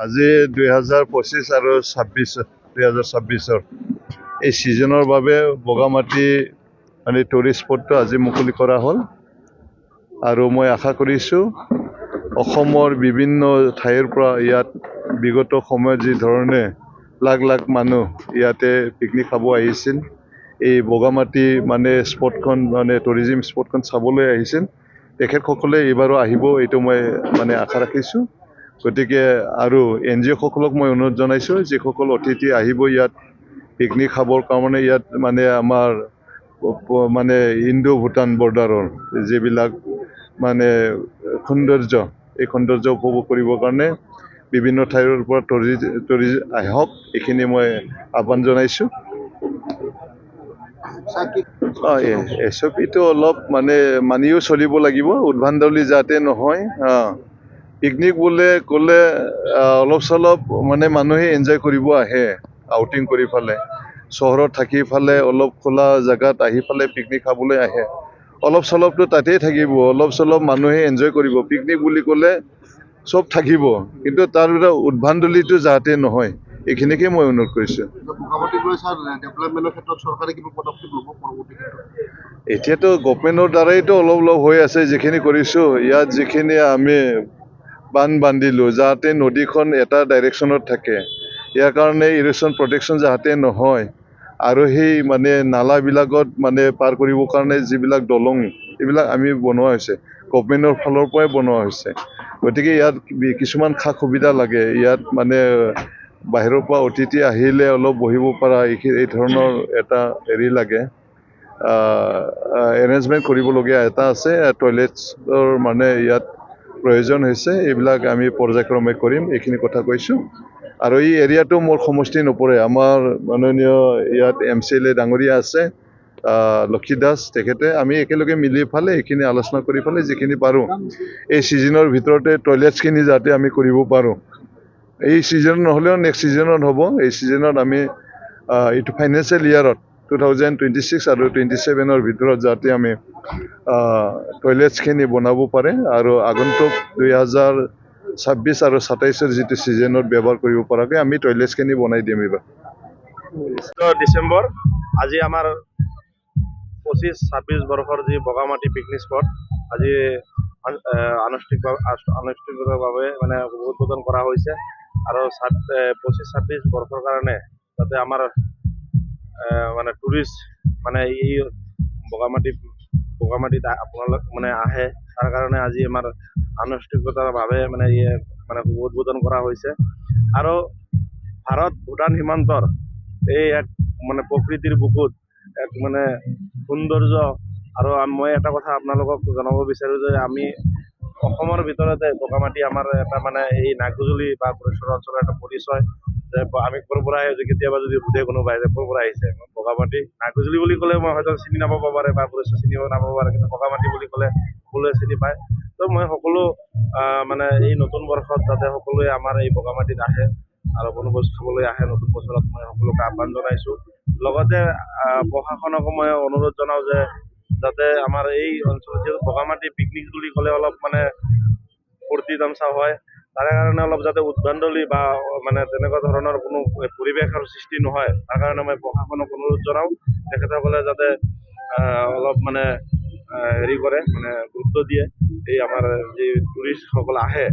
আজি 2025 আৰু 2026 এই ছিজনৰ বাবে বগামাটি মানে টুৰিষ্ট স্পটটো আজি মুকলি কৰা হ'ল আৰু মই আশা কৰিছোঁ অসমৰ বিভিন্ন ঠাইৰ পৰা ইয়াত বিগত সময়ত যি ধৰণে লাখ লাখ মানুহ ইয়াতে পিকনিক খাব আহিছিল, এই বগামাটি মানে স্পটখন মানে টুৰিজিম স্পটখন চাবলৈ আহিছিল, তেখেতসকলে এইবাৰো আহিব এইটো মই মানে আশা ৰাখিছোঁ। গতিকে আৰু NGO সকলক মই অনুৰোধ জনাইছোঁ, যিসকল অতিথি আহিব ইয়াত পিকনিক খাবৰ কাৰণে, ইয়াত মানে আমাৰ মানে ইণ্ডো ভূটান বৰ্ডাৰৰ যিবিলাক মানে সৌন্দৰ্য, এই সৌন্দৰ্য উপভোগ কৰিবৰ কাৰণে বিভিন্ন ঠাইৰ পৰা আহক, এইখিনি মই আহ্বান জনাইছোঁ। SOPটো অলপ মানে মানিও চলিব লাগিব, উদ্ভণ্ডালি যাতে নহয়। পিকনিক বোলে ক'লে অলপ চলপ মানে মানুহে এনজয় কৰিব আহে, আউটিং কৰি ফালে চহৰত থাকি ফালে অলপ খোলা জেগাত আহি ফালে পিকনিক খাবলৈ আহে। অলপ চলপটো তাতেই থাকিব, অলপ চলপ মানুহে এনজয় কৰিব। পিকনিক বুলি ক'লে চব থাকিব, কিন্তু তাৰ ভিতৰত উদ্ভণ্ডলিটো যাতে নহয়, এইখিনিকে মই অনুৰোধ কৰিছোঁ। এতিয়াতো গভমেণ্টৰ দ্বাৰাইতো অলপ হৈ আছে যিখিনি কৰিছোঁ। ইয়াত যিখিনি আমি বান্ধ বান্ধিলোঁ যাতে নদীখন এটা ডাইৰেকশ্যনত থাকে, ইয়াৰ কাৰণে ইৰোশ্যন প্ৰটেকশ্যন যাতে নহয়, আৰু সেই মানে নালাবিলাকত মানে পাৰ কৰিবৰ কাৰণে যিবিলাক দলং এইবিলাক আমি বনোৱা হৈছে, গভমেণ্টৰ ফালৰ পৰাই বনোৱা হৈছে। গতিকে ইয়াত কিছুমান সা সুবিধা লাগে, ইয়াত মানে বাহিৰৰ পৰা অতিথি আহিলে অলপ বহিব পৰা এই ধৰণৰ এটা হেৰি লাগে, এৰেঞ্জমেণ্ট কৰিবলগীয়া এটা আছে। টয়লেটছৰ মানে ইয়াত প্ৰয়োজন হৈছে, এইবিলাক আমি পৰ্যায়ক্ৰমে কৰিম, এইখিনি কথা কৈছোঁ। আৰু এই এৰিয়াটো মোৰ সমষ্টি নপৰে, আমাৰ মাননীয় ইয়াত MCLA ডাঙৰীয়া আছে লক্ষী দাস, তেখেতে আমি একেলগে মিলি ফালে এইখিনি আলোচনা কৰি ফালে যিখিনি পাৰোঁ এই ছিজনৰ ভিতৰতে টয়লেটছখিনি যাতে আমি কৰিব পাৰোঁ। এই ছিজন নহ'লেও নেক্সট ছিজনত হ'ব। এই ছিজনত আমি এইটো ফাইনেন্সিয়েল ইয়াৰত 2026 আৰু 27ৰ ভিতৰত যাতে আমি টয়লেটছখিনি বনাব পাৰে আৰু আগন্তুক 2026 আৰু 27ৰ যিটো ছিজনত ব্যৱহাৰ কৰিব পৰাকৈ আমি টয়লেটছখিনি বনাই দিম এইবাৰ। ডিচেম্বৰ আজি আমাৰ 25-26 বৰ্ষৰ যি বগামাটি পিকনিক স্পট আজি আনুষ্ঠানিকভাৱে মানে উদ্বোধন কৰা হৈছে। আৰু 25-26 বৰ্ষৰ কাৰণে যাতে আমাৰ মানে টুৰিষ্ট মানে এই বগামাটিত আপোনালোক মানে আহে, তাৰ কাৰণে আজি আমাৰ আনুষ্ঠানিকতাভাৱে মানে উদ্বোধন কৰা হৈছে। আৰু ভাৰত ভূটান সীমান্তৰ এই এক মানে প্ৰকৃতিৰ বুকুত এক মানে সৌন্দৰ্য। আৰু মই এটা কথা আপোনালোকক জনাব বিচাৰোঁ যে আমি অসমৰ ভিতৰতে বগামাটি আমাৰ এটা মানে এই নাগজুলি বা গুৰেশ্বৰ অঞ্চলৰ এটা পৰিচয়, যে আমি ক'ৰ পৰা আহিছোঁ, কেতিয়াবা যদি সোধে কোনোবাই যে ক'ৰ পৰা আহিছে, বগামাটি। নাগজুলি বুলি ক'লে মই হয়তো চিনি নাপাব পাৰে বা গুৰেশ্বৰ চিনি নাপাব পাৰে, কিন্তু বগামাটি বুলি ক'লে সকলোৱে চিনি পায়। তো মই সকলো মানে এই নতুন বৰ্ষত যাতে সকলোৱে আমাৰ এই বগামাটিত আহে আৰু বনভোজ খাবলৈ আহে, নতুন বছৰত মই সকলোকে আহ্বান জনাইছোঁ। লগতে প্ৰশাসনকো মই অনুৰোধ জনাওঁ যে যাতে আমাৰ এই অঞ্চলত বগামাটি পিকনিক বুলি ক'লে অলপ মানে ফূৰ্তি তামচা হয়, তাৰে কাৰণে অলপ যাতে উদ্ভণ্ডলি বা মানে তেনেকুৱা ধৰণৰ কোনো পৰিৱেশৰ সৃষ্টি নহয়, তাৰ কাৰণে মই প্ৰশাসনক অনুৰোধ জনাওঁ তেখেতসকলে যাতে অলপ মানে হেৰি কৰে, মানে গুৰুত্ব দিয়ে। এই আমাৰ যি টুৰিষ্টসকল আহে,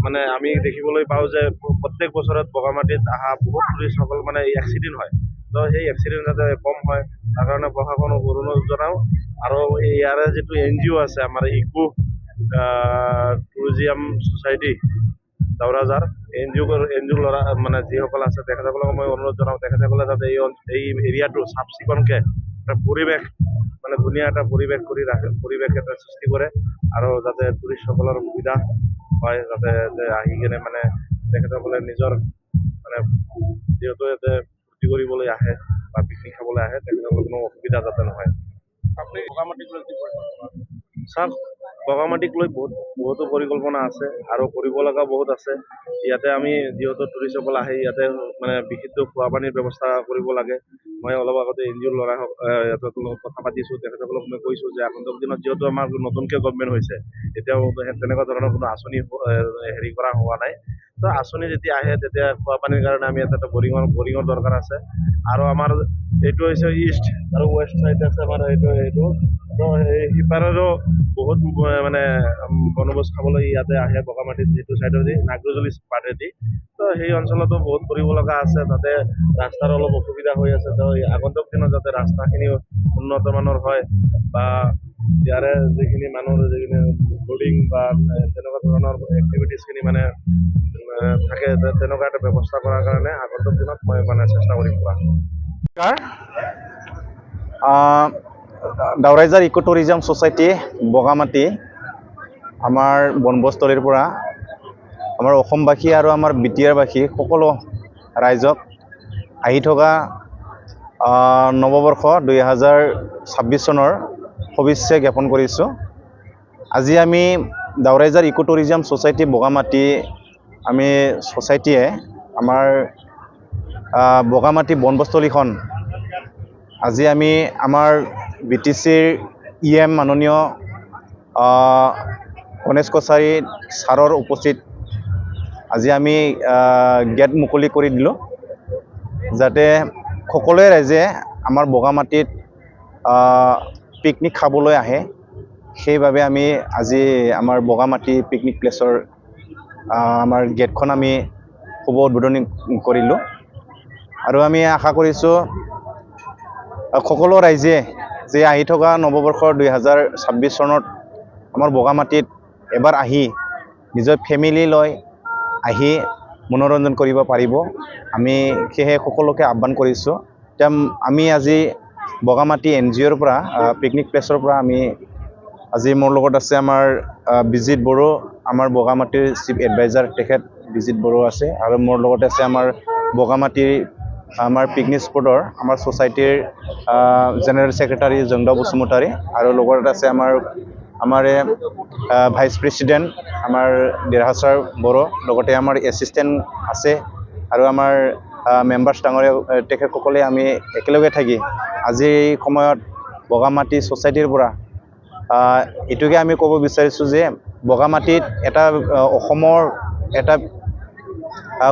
মানে আমি দেখিবলৈ পাওঁ যে প্ৰত্যেক বছৰত বগামাটিত অহা বহুত টুৰিষ্টসকল মানে এক্সিডেণ্ট হয়। তো সেই এক্সিডেণ্ট যাতে কম হয়, তাৰ কাৰণে প্ৰশাসনক অনুৰোধ জনাওঁ। আৰু ইয়াৰে যিটো NGO আছে আমাৰ ইকো টুৰিজিয়াম ছ'চাইটি দাউৰাজাৰ, NGO ল'ৰা মানে যিসকল আছে তেখেতসকলক মই অনুৰোধ জনাওঁ, তেখেতসকলে যাতে এই এৰিয়াটো চাফ চিকুণকৈ এটা পৰিৱেশ মানে ধুনীয়া এটা পৰিৱেশ কৰি ৰাখে, পৰিৱেশ এটা সৃষ্টি কৰে, আৰু যাতে টুৰিষ্টসকলৰ সুবিধা হয়, যাতে আহি কিনে মানে তেখেতসকলে নিজৰ মানে যিহেতু ইয়াতে ফূৰ্তি কৰিবলৈ আহে বা পিকনিক খাবলৈ আহে, তেখেতসকলৰ কোনো অসুবিধা যাতে নহয়। আপুনি বগামাটিক লৈ কি পৰিকল্পনা? চাওক, বগামাটিক লৈ বহুতো পৰিকল্পনা আছে আৰু কৰিব লগা বহুত আছে। ইয়াতে আমি যিহেতু টুৰিষ্টসকল আহে, ইয়াতে মানে বিশুদ্ধ খোৱা পানীৰ ব্যৱস্থা কৰিব লাগে। মই অলপ আগতে NGO ল'ৰা সিহঁতৰ লগত কথা পাতিছোঁ, তেখেতসকলক মই কৈছোঁ যে আগন্তুক দিনত যিহেতু আমাৰ নতুনকৈ গভৰ্ণমেণ্ট হৈছে, এতিয়াও তেনেকুৱা ধৰণৰ কোনো আঁচনি হেৰি কৰা হোৱা নাই, তো আঁচনি যেতিয়া আহে তেতিয়া খোৱা পানীৰ কাৰণে আমি এটা বৰিঙৰ দৰকাৰ আছে আৰু আমাৰ এইটো হৈছে ইষ্ট আৰু ৱেষ্ট চাইড আছে আমাৰ এইটো তো সিপাৰেও বহুত মানে বনভোজ খাবলৈ ইয়াতে আহে বগামাটিত সেইটো চাইডেদি নাগৰজুলি পাৰেদি তো সেই অঞ্চলতো বহুত কৰিব লগা আছে তাতে ৰাস্তাৰ অলপ অসুবিধা হৈ আছে তো আগন্তুক দিনত যাতে ৰাস্তাখিনি উন্নত মানৰ হয় বা ইয়াৰে যিখিনি মানুহৰ যিখিনি বৰ্ডিং বা তেনেকুৱা ধৰণৰ এক্টিভিটিছখিনি মানে থাকে তেনেকুৱা এটা ব্যৱস্থা কৰাৰ কাৰণে আগন্তুক দিনত মই মানে চেষ্টা কৰিম কৰা দাওৰাইজাৰ ইকো টুৰিজম ছ'চাইটি বগামাটি আমাৰ বনভোজস্থলীৰ পৰা আমাৰ অসমবাসী আৰু আমাৰ বিটিআৰবাসী সকলো ৰাইজক আহি থকা নৱবৰ্ষ 2026 চনৰ শুভেচ্ছা জ্ঞাপন কৰিছোঁ। আজি আমি দাওৰাইজাৰ ইকো টুৰিজম ছ'চাইটি বগামাটি আমি ছ'চাইটিয়ে আমাৰ বগামাটি বনভোজস্থলীখন আজি আমি আমাৰ BTCৰ EM মাননীয় গণেশ কছাৰী ছাৰৰ উপস্থিত আজি আমি গেট মুকলি কৰি দিলোঁ যাতে সকলোৱে ৰাইজে আমাৰ বগামাটিত পিকনিক খাবলৈ আহে সেইবাবে আমি আজি আমাৰ বগামাটি পিকনিক প্লেচৰ আমাৰ গেটখন আমি শুভ উদ্বোধনী কৰিলোঁ আৰু আমি আশা কৰিছোঁ সকলো ৰাইজে যে আহি থকা নৱবৰ্ষ 2026 চনত আমাৰ বগামাটিত এবাৰ আহি নিজৰ ফেমিলি লৈ আহি মনোৰঞ্জন কৰিব পাৰিব আমি সেয়ে সকলোকে আহ্বান কৰিছোঁ। আমি আজি বগামাটি NGOৰ পৰা পিকনিক প্লেচৰ পৰা আমি আজি মোৰ লগত আছে আমাৰ বিজিত বড়ো আমাৰ বগামাটিৰ চিফ এডভাইজাৰ তেখেত বিজিত বড়ো আছে আৰু মোৰ লগতে আছে আমাৰ বগামাটিৰ আমাৰ পিকনিক স্পটৰ আমাৰ ছ'চাইটিৰ জেনেৰেল ছেক্ৰেটাৰী জংদা বসুমতাৰী আৰু লগত আছে আমাৰ ভাইচ প্ৰেছিডেণ্ট আমাৰ দেৰহাছাৰ বড়ো লগতে আমাৰ এছিষ্টেণ্ট আছে আৰু আমাৰ মেম্বাৰ্ছ ডাঙৰীয়া তেখেতসকলে আমি একেলগে থাকি আজিৰ এই সময়ত বগামাটি ছ'চাইটিৰ পৰা এইটোকে আমি ক'ব বিচাৰিছোঁ যে বগামাটিত এটা অসমৰ এটা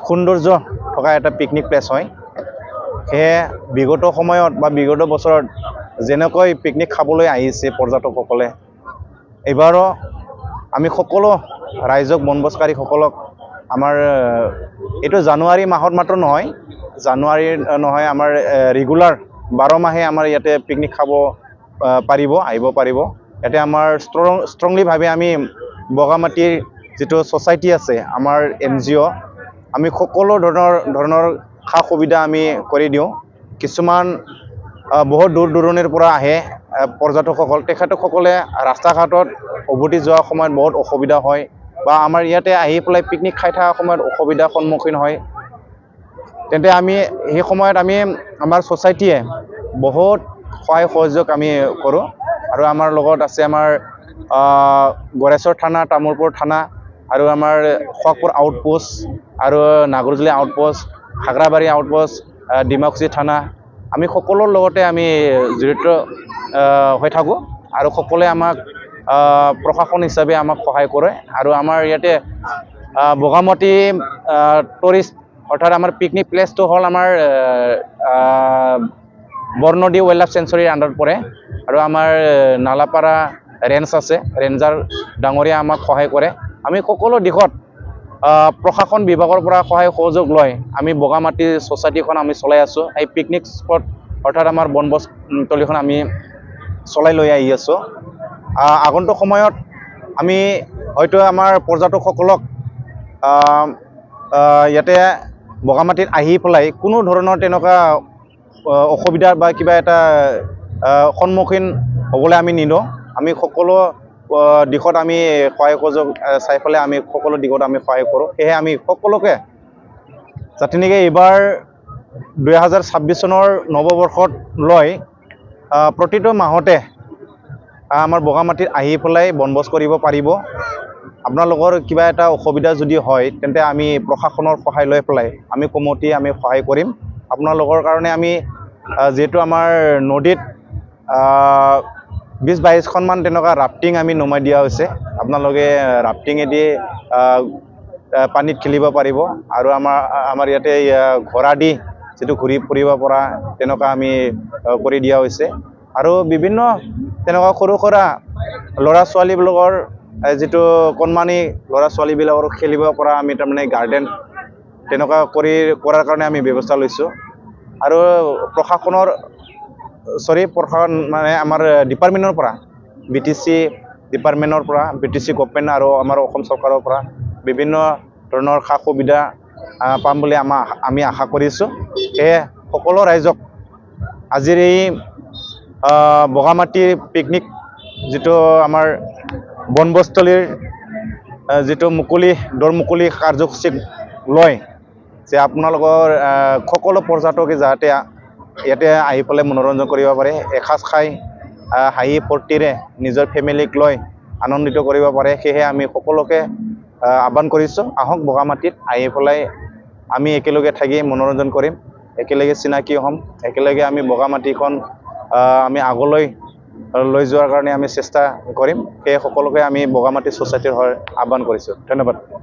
সৌন্দৰ্য থকা এটা পিকনিক প্লেচ হয় সেয়ে বিগত সময়ত বা বিগত বছৰত যেনেকৈ পিকনিক খাবলৈ আহিছে পৰ্যটকসকলে এইবাৰো আমি সকলো ৰাইজক বনভোজকাৰীসকলক আমাৰ এইটো জানুৱাৰী মাহত মাত্ৰ নহয় আমাৰ ৰেগুলাৰ 12 মাহে আমাৰ ইয়াতে পিকনিক খাব আহিব পাৰিব ইয়াতে আমাৰ ষ্ট্ৰংলিভাৱে আমি বগামাটিৰ যিটো ছ'চাইটি আছে আমাৰ NGO আমি সকলো ধৰণৰ সা সুবিধা আমি কৰি দিওঁ কিছুমান বহুত দূৰ দূৰণিৰ পৰা আহে পৰ্যটকসকল তেখেতসকলে ৰাস্তা ঘাটত উভতি যোৱাৰ সময়ত বহুত অসুবিধা হয় বা আমাৰ ইয়াতে আহি পেলাই পিকনিক খাই থকা সময়ত অসুবিধাৰ সন্মুখীন হয় তেন্তে আমি সেই সময়ত আমি আমাৰ ছ'চাইটিয়ে বহুত সহায় সহযোগ আমি কৰোঁ আৰু আমাৰ লগত আছে আমাৰ গড়েশ্বৰ থানা তামোলপুৰ থানা আৰু আমাৰ খোৱাকপুৰ আউটপোষ্ট আৰু নাগৰজুলি আউটপোষ্ট হাগ্ৰাবাৰী আউটপোষ্ট ডিমাকুছী থানা আমি সকলোৰ লগতে আমি জড়িত হৈ থাকোঁ আৰু সকলোৱে আমাক প্ৰশাসন হিচাপে আমাক সহায় কৰে আৰু আমাৰ ইয়াতে বগামাটি টুৰিষ্ট অৰ্থাৎ আমাৰ পিকনিক প্লেচটো হ'ল আমাৰ বৰনদী ৱাইল্ড লাইফ চেঞ্চুৰীৰ আণ্ডাৰত পৰে আৰু আমাৰ নালাপাৰা ৰেঞ্জ আছে ৰেঞ্জাৰ ডাঙৰীয়া আমাক সহায় কৰে আমি সকলো দিশত প্ৰশাসন বিভাগৰ পৰা সহায় সহযোগ লৈ আমি বগামাটি ছ'চাইটিখন আমি চলাই আছোঁ এই পিকনিক স্পট অৰ্থাৎ আমাৰ বনভোজস্থলীখন আমি চলাই লৈ আহি আছোঁ আগন্তুক সময়ত আমি হয়তো আমাৰ পৰ্যটকসকলক ইয়াতে বগামাটিত আহি পেলাই কোনো ধৰণৰ তেনেকুৱা অসুবিধা বা কিবা এটা সন্মুখীন হ'বলৈ আমি নিদিওঁ আমি সকলো দিশত আমি সহায় সহযোগ চাই পেলাই আমি সকলো দিশত আমি সহায় কৰোঁ সেয়ে আমি সকলোকে যাতে নেকি এইবাৰ 2026 চনৰ নৱবৰ্ষত লৈ প্ৰতিটো মাহতে আমাৰ বগামাটিত আহি পেলাই বনভোজ কৰিব পাৰিব আপোনালোকৰ কিবা এটা অসুবিধা যদি হয় তেন্তে আমি প্ৰশাসনৰ সহায় লৈ পেলাই আমি কমিটি আমি সহায় কৰিম আপোনালোকৰ কাৰণে আমি যেহেতু আমাৰ নদীত 20-22খনমান তেনেকুৱা ৰাফটিং আমি নমাই দিয়া হৈছে আপোনালোকে ৰাফটিঙেদি পানীত খেলিব পাৰিব আৰু আমাৰ ইয়াতে ঘোঁৰা দি যিটো ঘূৰি ফুৰিব পৰা তেনেকুৱা আমি কৰি দিয়া হৈছে আৰু বিভিন্ন তেনেকুৱা সৰু সুৰা ল'ৰা ছোৱালীবিলাকৰ যিটো কণমানি ল'ৰা ছোৱালীবিলাকৰ খেলিব পৰা আমি তাৰমানে গাৰ্ডেন তেনেকুৱা কৰাৰ কাৰণে আমি ব্যৱস্থা লৈছোঁ আৰু প্ৰশাসন মানে আমাৰ ডিপাৰ্টমেণ্টৰ পৰা BTC ডিপাৰ্টমেণ্টৰ পৰা BTC গভৰ্ণমেণ্ট আৰু আমাৰ অসম চৰকাৰৰ পৰা বিভিন্ন ধৰণৰ সা সুবিধা পাম বুলি আমি আশা কৰিছোঁ। সেয়ে সকলো ৰাইজক আজিৰ এই বগামাটি পিকনিক যিটো আমাৰ বনভোজস্থলীৰ যিটো দৰ মুকলি কাৰ্যসূচী লয় যে আপোনালোকৰ সকলো পৰ্যটকে যাতে ইয়াতে আহি পেলাই মনোৰঞ্জন কৰিব পাৰে, এসাঁজ খাই হাঁহি ফূৰ্তিৰে নিজৰ ফেমিলিক লৈ আনন্দিত কৰিব পাৰে। সেয়েহে আমি সকলোকে আহ্বান কৰিছোঁ, আহক বগামাটিত আহি পেলাই আমি একেলগে থাকি মনোৰঞ্জন কৰিম, একেলগে চিনাকি হ'ম, একেলগে আমি বগামাটিখন আমি আগলৈ লৈ যোৱাৰ কাৰণে আমি চেষ্টা কৰিম। সেয়ে সকলোকে আমি বগামাটি ছ'চাইটিৰ হৈ আহ্বান কৰিছোঁ। ধন্যবাদ।